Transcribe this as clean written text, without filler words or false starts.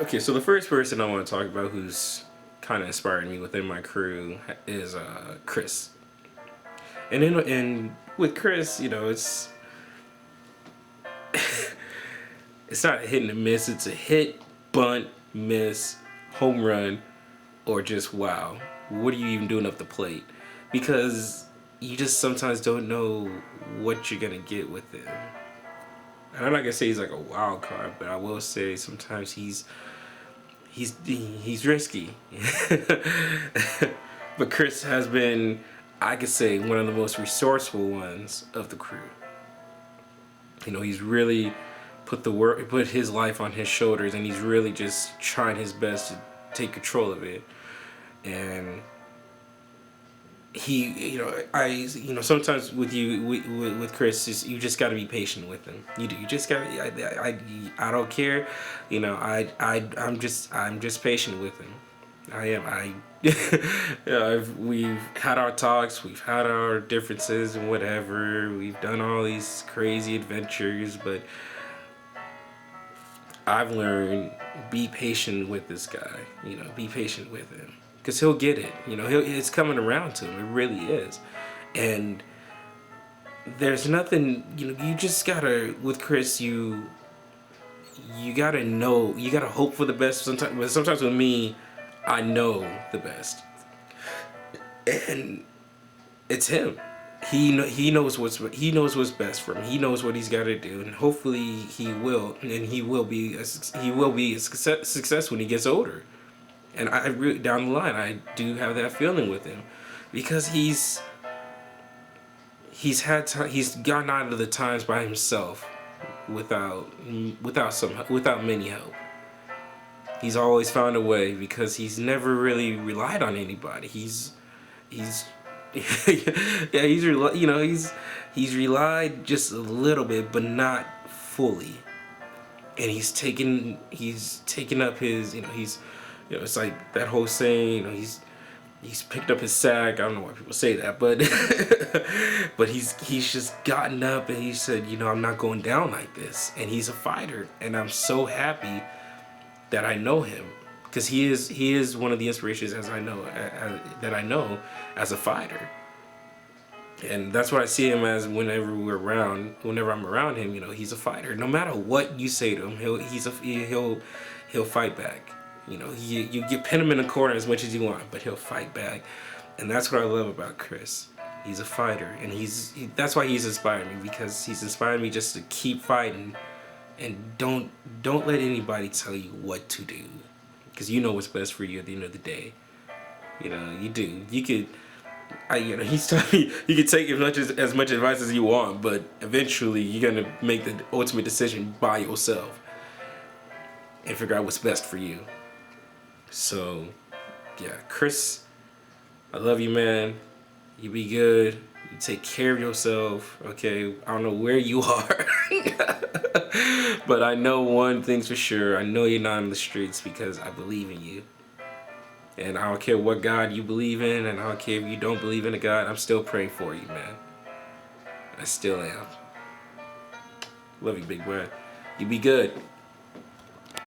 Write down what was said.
Okay, so the first person I want to talk about who's kind of inspired me within my crew is Khris. And with Khris, you know, it's not a hit and a miss. It's a hit, bunt, miss, home run, or just wow. What are you even doing up the plate? Because you just sometimes don't know what you're gonna get with him. And I'm not gonna say he's like a wild card, but I will say sometimes he's risky. But Khris has been, I could say, one of the most resourceful ones of the crew. You know, he's really put his life on his shoulders, and he's really just trying his best to take control of it. And sometimes with Khris, you just got to be patient with him. You do. You just got. I don't care. You know, I'm just patient with him. I am. We've had our talks. We've had our differences and whatever. We've done all these crazy adventures, but I've learned, be patient with this guy. You know, be patient with him. Because he'll get it. You know, it's coming around to him. It really is. And there's nothing, you know, you just gotta, with Khris, you gotta know, you gotta hope for the best. Sometimes with me, I know the best. And it's him. He knows what's best for him. He knows what he's got to do, and hopefully he will be a success when he gets older. And down the line, I do have that feeling with him, because he's gotten out of the times by himself, without many help. He's always found a way, because he's never really relied on anybody. He's relied just a little bit, but not fully. And he's taken up his, it's like that whole saying, he's picked up his sack. I don't know why people say that, but but he's just gotten up and he said, I'm not going down like this. And he's a fighter, and I'm so happy that I know him, because he is one of the inspirations that I know as a fighter. And that's what I see him as whenever I'm around him. He's a fighter. No matter what you say to him, he'll fight back. You pin him in a corner as much as you want, but he'll fight back. And that's what I love about Khris. He's a fighter, and that's why he's inspired me, because he's inspired me just to keep fighting, and don't let anybody tell you what to do, because you know what's best for you at the end of the day. You do. He's telling me you can take as much advice as you want, but eventually you're gonna make the ultimate decision by yourself and figure out what's best for you. So, yeah, Khris, I love you, man. You be good. You take care of yourself. Okay, I don't know where you are, but I know one thing's for sure. I know you're not in the streets, because I believe in you. And I don't care what God you believe in, and I don't care if you don't believe in a God, I'm still praying for you, man. I still am. Love you, big man. You be good.